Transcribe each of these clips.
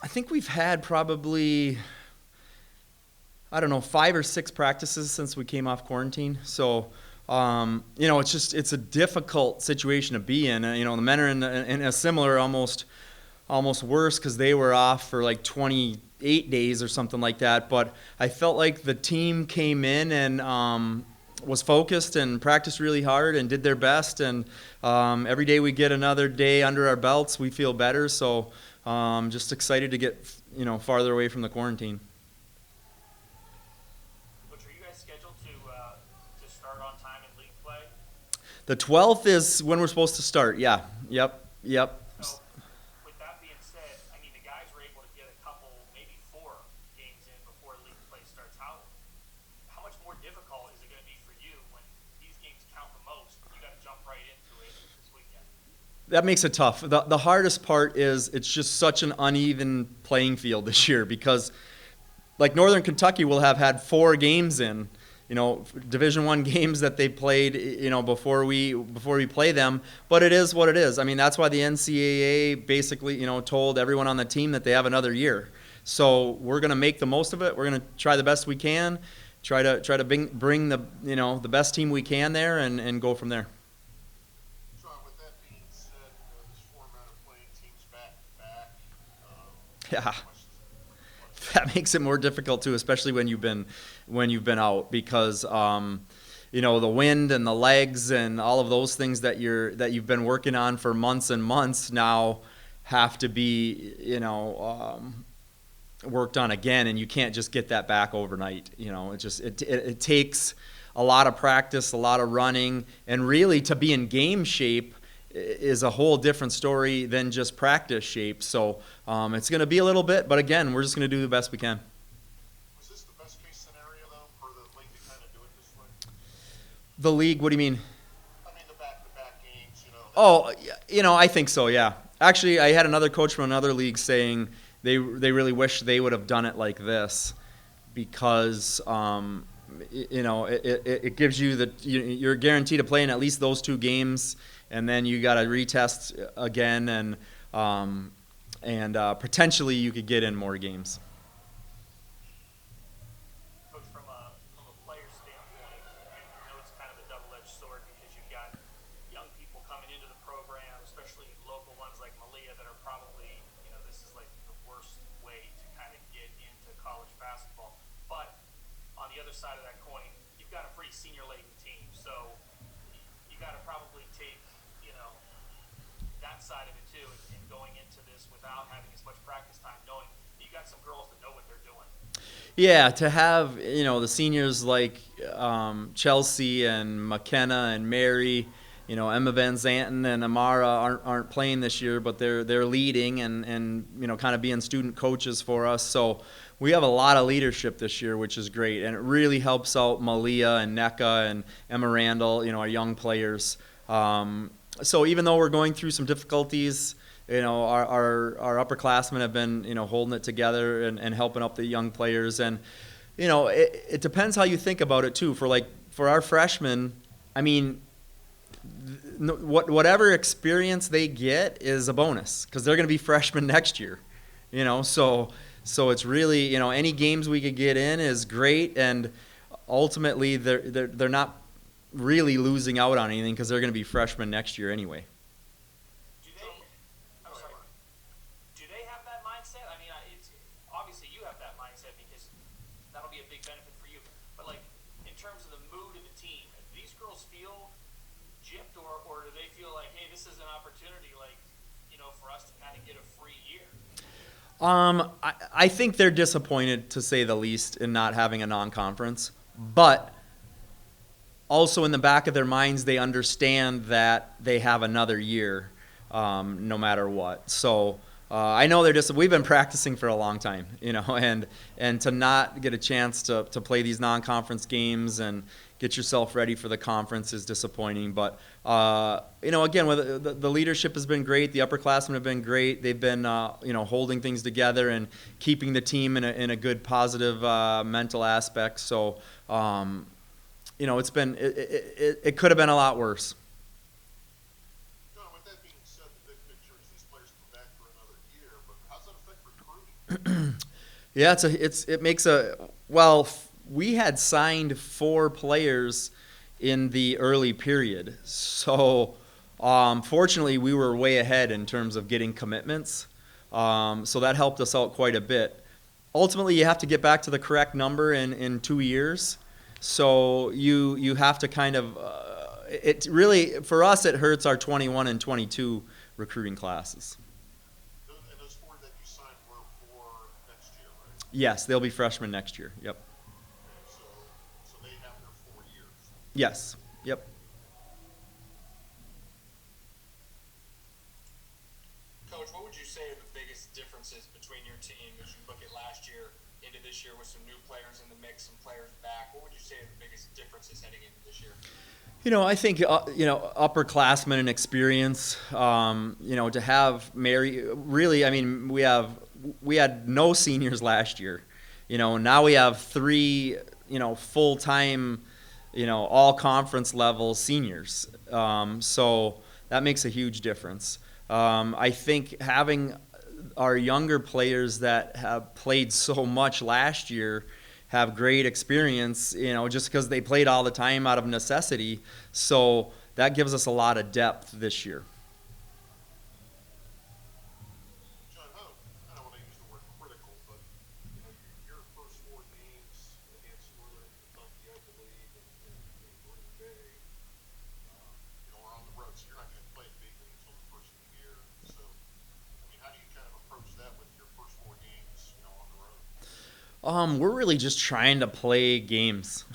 I think we've had probably, I don't know, 5 or 6 practices since we came off quarantine. So, it's a difficult situation to be in. The men are in a similar, almost worse because they were off for like 28 days or something like that. But I felt like the team came in and was focused and practiced really hard and did their best. And every day we get another day under our belts, we feel better. So just excited to get farther away from the quarantine. Which are you guys scheduled to start on time in league play? The 12th is when we're supposed to start. Yeah. Yep. So, with that being said, I mean, the guys were able to get a couple, maybe 4 games in before league play starts. How much more difficult is it going to be for you when these games count the most? You got to jump right into it this weekend. That makes it tough. The hardest part is it's just such an uneven playing field this year because, like, Northern Kentucky will have had 4 games in, Division I games that they played, before we play them. But it is what it is. I mean, that's why the NCAA basically, told everyone on the team that they have another year. So we're going to make the most of it. We're going to try the best we can, try to bring the the best team we can there, and go from there. John, with that being said, this format of playing teams back to back, Yeah. how much That makes it more difficult too, especially when you've been out, because the wind and the legs and all of those things that you've been working on for months and months now have to be worked on again, and you can't just get that back overnight. It takes a lot of practice, a lot of running, and really to be in game shape is a whole different story than just practice shape. So it's going to be a little bit, but again, we're just going to do the best we can. was this the best case scenario though for the league to kind of do it this way? The league, what do you mean? I mean the back-to-back games, I think so, yeah. Actually, I had another coach from another league saying they really wish they would have done it like this because it gives you you're guaranteed to play in at least those 2 games, and then you got to retest again, and potentially you could get in more games. Coach, from a player standpoint, I know it's kind of a double-edged sword because you've got young people coming into the program, especially local ones like Malia that are probably, this is like the worst way to kind of get into college basketball. But on the other side of that coin, you've got a pretty senior-laden team, so you got to probably take, that side of it too, and going into this without having as much practice time, knowing you got some girls that know what they're doing. Yeah, to have the seniors like Chelsea and McKenna and Mary, Emma Van Zanten and Amara aren't playing this year, but they're leading and kind of being student coaches for us. So we have a lot of leadership this year, which is great, and it really helps out Malia and NECA and Emma Randall, our young players. So even though we're going through some difficulties, our upperclassmen have been, holding it together and helping up the young players. And, it depends how you think about it too. For our freshmen, I mean, whatever experience they get is a bonus because they're going to be freshmen next year, So it's really, any games we could get in is great, and ultimately they're not really losing out on anything because they're going to be freshmen next year anyway. Do they have that mindset? I mean, it's obviously you have that mindset because that'll be a big benefit for you. But like in terms of the mood of the team, do these girls feel gypped, or do they feel like, hey, this is an opportunity, for us to kind of get a free year? I think they're disappointed, to say the least, in not having a non-conference, but also in the back of their minds, they understand that they have another year, no matter what. So I know we've been practicing for a long time, and to not get a chance to play these non-conference games and get yourself ready for the conference is disappointing. But again, the leadership has been great. The upperclassmen have been great. They've been holding things together and keeping the team in a good, positive mental aspect. So. It could have been a lot worse. John, with that being said, the big picture is these players come back for another year. Yeah, it makes a well. We had signed 4 players in the early period, so fortunately we were way ahead in terms of getting commitments. So that helped us out quite a bit. Ultimately, you have to get back to the correct number in 2 years. So you have to kind of it really for us it hurts our 21 and 22 recruiting classes. And those four that you signed were for next year, right? Yes, they'll be freshmen next year. Yep. Okay, so they have their 4 years. Yes. Yep. Coach, what would you say are the biggest differences between your team as you look at last year into this year with some new players in the mix, some players back? What would you say are the biggest differences heading into this year? I think upperclassmen and experience. To have Mary. Really, I mean, we had no seniors last year. Now we have 3. Full time. All conference level seniors. So that makes a huge difference. I think having our younger players that have played so much last year have great experience, just because they played all the time out of necessity. So that gives us a lot of depth this year. John, I don't want to use the word critical, but your first 4 games against Northern Kentucky, I believe, and Green Bay, are on the road, so you're not going to play a big league until the first of the year. So, I mean, how do you kind of approach that with your first 4 games, on the road? We're really just trying to play games.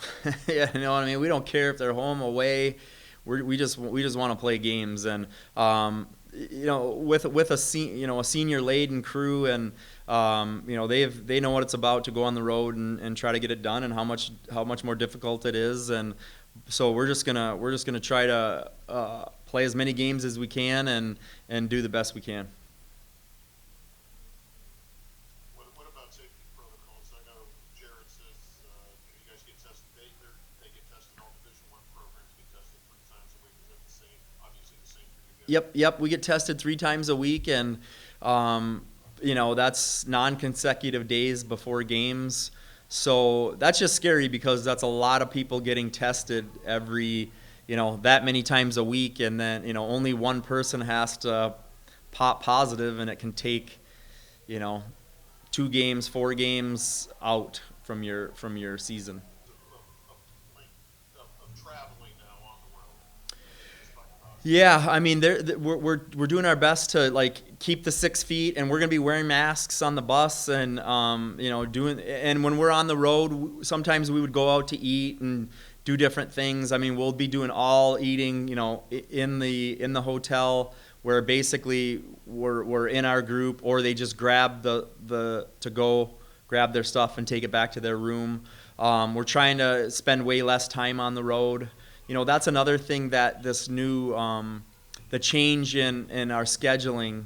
You know what I mean? We don't care if they're home, away. We just want to play games, and with a senior laden crew, and they know what it's about to go on the road and try to get it done, and how much more difficult it is, and so we're just gonna try to play as many games as we can and do the best we can. What about safety protocols? I know Jared says you guys get tested. They get tested. All Division I programs get tested 3 times a week. Is that the same? Obviously the same for you guys. Yep. We get tested 3 times a week, and that's non-consecutive days before games. So that's just scary because that's a lot of people getting tested every, that many times a week, and then only one person has to pop positive, and it can take, 2 games, 4 games out from your season. Of traveling now on the road. Let's talk about it. Yeah, I mean, we're doing our best to keep the 6 feet, and we're gonna be wearing masks on the bus, and doing. And when we're on the road, sometimes we would go out to eat and do different things. I mean, we'll be doing all eating, in the hotel, where basically we're in our group, or they just grab grab their stuff and take it back to their room. We're trying to spend way less time on the road. That's another thing that this new the change in our scheduling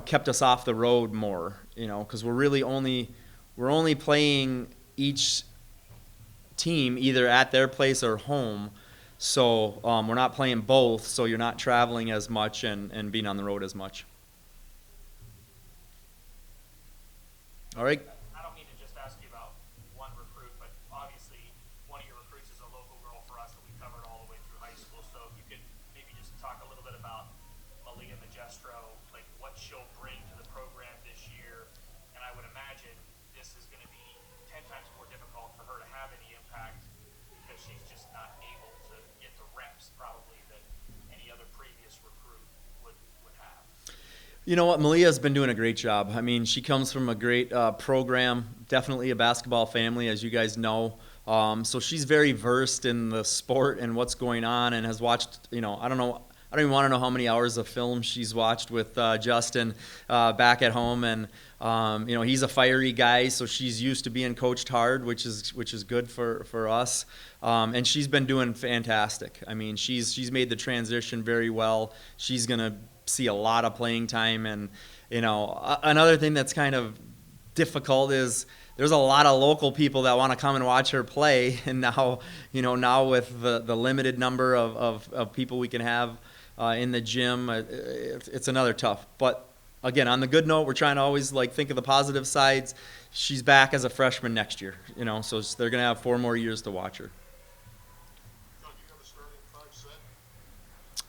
kept us off the road more, because we're only playing each team either at their place or home. So we're not playing both, so you're not traveling as much and being on the road as much. All right. I don't mean to just ask you about one recruit, but obviously one of your recruits is a local girl for us that we covered all the way through high school. So if you could maybe just talk a little bit about Malia Magestro, like what she'll bring to the program this year. And I would imagine this is going to be 10 times more difficult for her to have any impact because she's just not able to get the reps probably that any other previous recruit would have. You know what? Malia's been doing a great job. I mean, she comes from a great program, definitely a basketball family, as you guys know. So she's very versed in the sport and what's going on, and has watched, I don't even want to know how many hours of film she's watched with Justin back at home. And, he's a fiery guy, so she's used to being coached hard, which is good for us. And she's been doing fantastic. I mean, she's made the transition very well. She's going to see a lot of playing time. And another thing that's kind of difficult is there's a lot of local people that want to come and watch her play, and now with the limited number of people we can have in the gym, it's another tough. But again, on the good note, we're trying to always like think of the positive sides. She's back as a freshman next year, so they're going to have 4 more years to watch her. John, do you have a starting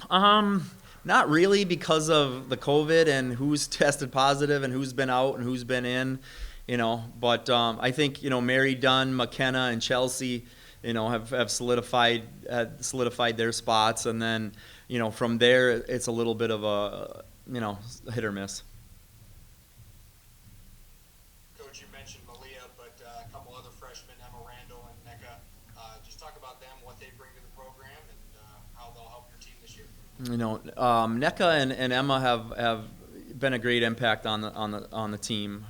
5 set? Not really because of the COVID and who's tested positive and who's been out and who's been in, But I think Mary Dunn, McKenna, and Chelsea, have solidified their spots, and then from there it's a little bit of a hit or miss. Coach, you mentioned Malia, but a couple other freshmen, Emma Randall and NECA. Just talk about them, what they bring to the program, and how they'll help your team this year. NECA and Emma have been a great impact on the team.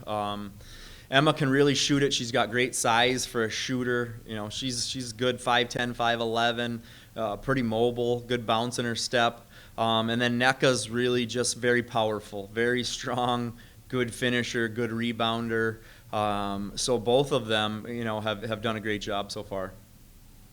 Emma can really shoot it. She's got great size for a shooter. She's good 5'10", 5'11", pretty mobile, good bounce in her step. And then NECA's really just very powerful, very strong, good finisher, good rebounder. So both of them, have done a great job so far.